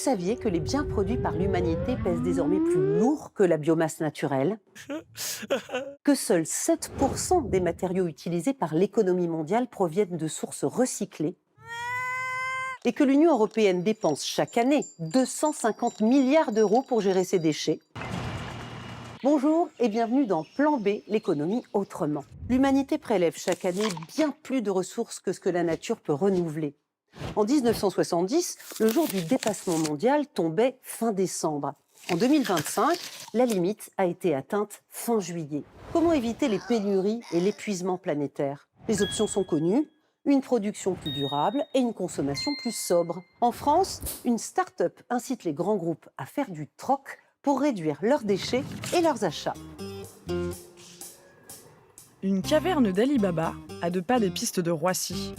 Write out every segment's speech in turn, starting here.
saviez que les biens produits par l'humanité pèsent désormais plus lourd que la biomasse naturelle? Que seuls 7% des matériaux utilisés par l'économie mondiale proviennent de sources recyclées? Et que l'Union européenne dépense chaque année 250 milliards d'euros pour gérer ses déchets? Bonjour et bienvenue dans Plan B, l'économie autrement. L'humanité prélève chaque année bien plus de ressources que ce que la nature peut renouveler. En 1970, le jour du dépassement mondial tombait fin décembre. En 2025, la limite a été atteinte fin juillet. Comment éviter les pénuries et l'épuisement planétaire? Les options sont connues: une production plus durable et une consommation plus sobre. En France, une start-up incite les grands groupes à faire du troc pour réduire leurs déchets et leurs achats. Une caverne d'Ali Baba, à 2 pas des pistes de Roissy.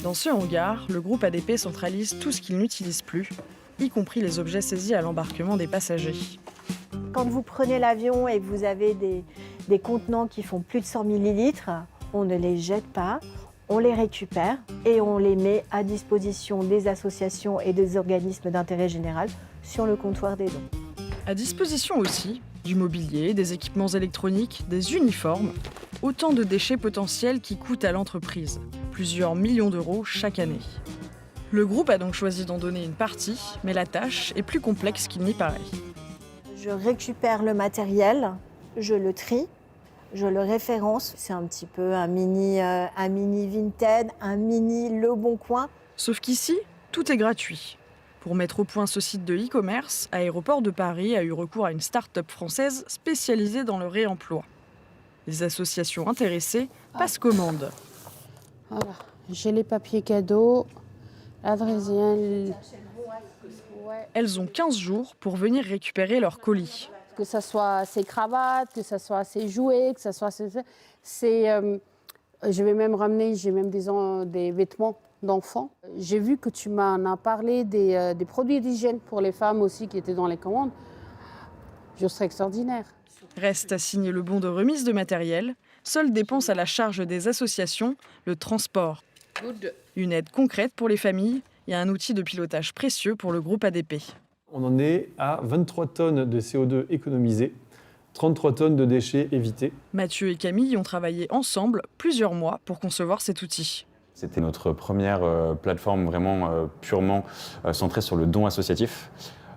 Dans ce hangar, le groupe ADP centralise tout ce qu'il n'utilise plus, y compris les objets saisis à l'embarquement des passagers. Quand vous prenez l'avion et que vous avez des contenants qui font plus de 100 millilitres, on ne les jette pas, on les récupère et on les met à disposition des associations et des organismes d'intérêt général sur le comptoir des dons. À disposition aussi, du mobilier, des équipements électroniques, des uniformes, autant de déchets potentiels qui coûtent à l'entreprise, plusieurs millions d'euros chaque année. Le groupe a donc choisi d'en donner une partie, mais la tâche est plus complexe qu'il n'y paraît. Je récupère le matériel, je le trie, je le référence. C'est un petit peu un mini Vinted, un mini Le Bon Coin. Sauf qu'ici, tout est gratuit. Pour mettre au point ce site de e-commerce, Aéroport de Paris a eu recours à une start-up française spécialisée dans le réemploi. Les associations intéressées passent commande. Voilà. J'ai les papiers cadeaux, l'adrésien. Elles ont 15 jours pour venir récupérer leur colis. Que ce soit ses cravates, que ce soit ses jouets, que ce soit je vais même ramener, j'ai même des vêtements d'enfants. J'ai vu que tu m'en as parlé des produits d'hygiène pour les femmes aussi qui étaient dans les commandes. Je serais extraordinaire. Reste à signer le bon de remise de matériel. Seule dépense à la charge des associations, le transport. Une aide concrète pour les familles et un outil de pilotage précieux pour le groupe ADP. On en est à 23 tonnes de CO2 économisées, 33 tonnes de déchets évités. Mathieu et Camille ont travaillé ensemble plusieurs mois pour concevoir cet outil. C'était notre première plateforme vraiment purement centrée sur le don associatif.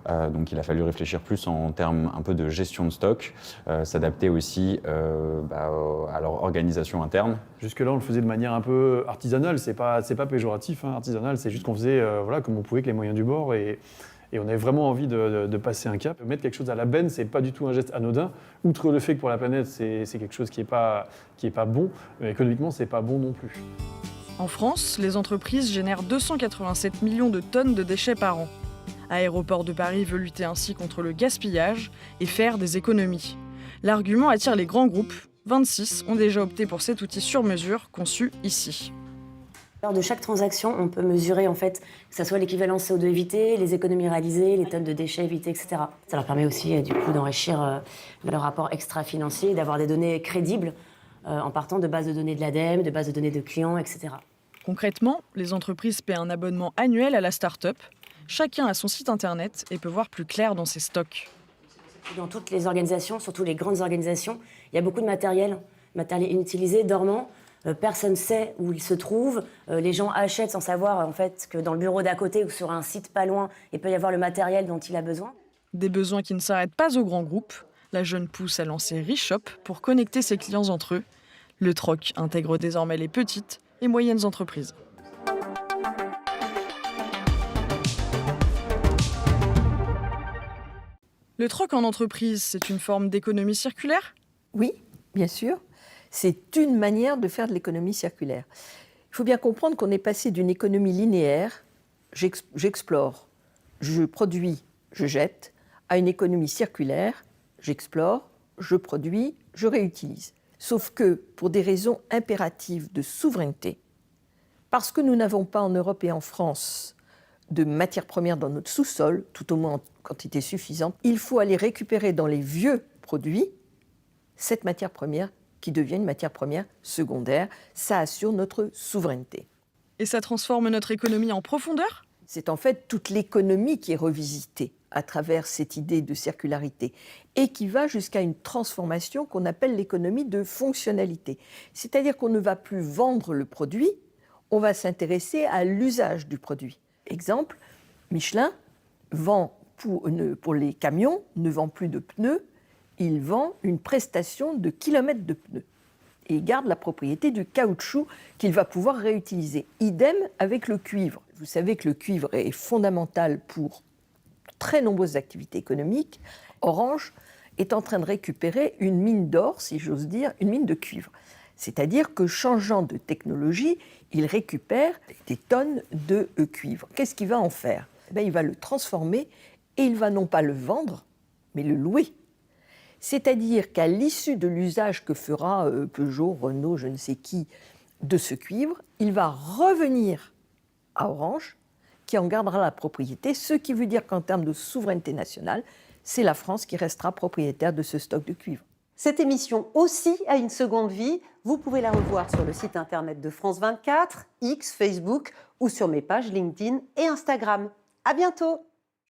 Donc il a fallu réfléchir plus en termes un peu de gestion de stock, s'adapter aussi à leur organisation interne. Jusque-là, on le faisait de manière un peu artisanale. C'est pas péjoratif, hein, artisanal. C'est juste qu'on faisait comme on pouvait avec les moyens du bord. Et on avait vraiment envie de passer un cap. Mettre quelque chose à la benne, c'est pas du tout un geste anodin. Outre le fait que pour la planète, c'est quelque chose qui est pas bon, mais économiquement, c'est pas bon non plus. En France, les entreprises génèrent 287 millions de tonnes de déchets par an. Aéroport de Paris veut lutter ainsi contre le gaspillage et faire des économies. L'argument attire les grands groupes. 26 ont déjà opté pour cet outil sur mesure conçu ici. Lors de chaque transaction, on peut mesurer que ce soit l'équivalent CO2 évité, les économies réalisées, les tonnes de déchets évitées, etc. Ça leur permet aussi d'enrichir leur rapport extra-financier, d'avoir des données crédibles en partant de bases de données de l'ADEME, de bases de données de clients, etc. Concrètement, les entreprises paient un abonnement annuel à la start-up. Chacun a son site internet et peut voir plus clair dans ses stocks. Dans toutes les organisations, surtout les grandes organisations, il y a beaucoup de matériel inutilisé, dormant. Personne ne sait où il se trouve. Les gens achètent sans savoir que dans le bureau d'à côté ou sur un site pas loin, il peut y avoir le matériel dont il a besoin. Des besoins qui ne s'arrêtent pas aux grands groupes. La jeune pousse a lancé Reshop pour connecter ses clients entre eux. Le troc intègre désormais les petites et moyennes entreprises. Le troc en entreprise, c'est une forme d'économie circulaire ? Oui, bien sûr. C'est une manière de faire de l'économie circulaire. Il faut bien comprendre qu'on est passé d'une économie linéaire, j'explore, je produis, je jette, à une économie circulaire, j'explore, je produis, je réutilise. Sauf que, pour des raisons impératives de souveraineté, parce que nous n'avons pas en Europe et en France de matières premières dans notre sous-sol, tout au moins en quantité suffisante, il faut aller récupérer dans les vieux produits cette matière première qui devient une matière première secondaire. Ça assure notre souveraineté. Et ça transforme notre économie en profondeur ? C'est en fait toute l'économie qui est revisitée à travers cette idée de circularité et qui va jusqu'à une transformation qu'on appelle l'économie de fonctionnalité. C'est-à-dire qu'on ne va plus vendre le produit, on va s'intéresser à l'usage du produit. Exemple, Michelin vend pour les camions, ne vend plus de pneus, il vend une prestation de kilomètres de pneus. Et il garde la propriété du caoutchouc qu'il va pouvoir réutiliser. Idem avec le cuivre. Vous savez que le cuivre est fondamental pour très nombreuses activités économiques. Orange est en train de récupérer une mine d'or, si j'ose dire, une mine de cuivre. C'est-à-dire que changeant de technologie, il récupère des tonnes de cuivre. Qu'est-ce qu'il va en faire ? Il va le transformer et il va non pas le vendre, mais le louer. C'est-à-dire qu'à l'issue de l'usage que fera Peugeot, Renault, je ne sais qui, de ce cuivre, il va revenir à Orange, qui en gardera la propriété, ce qui veut dire qu'en termes de souveraineté nationale, c'est la France qui restera propriétaire de ce stock de cuivre. Cette émission aussi a une seconde vie. Vous pouvez la revoir sur le site internet de France 24, X, Facebook ou sur mes pages LinkedIn et Instagram. À bientôt!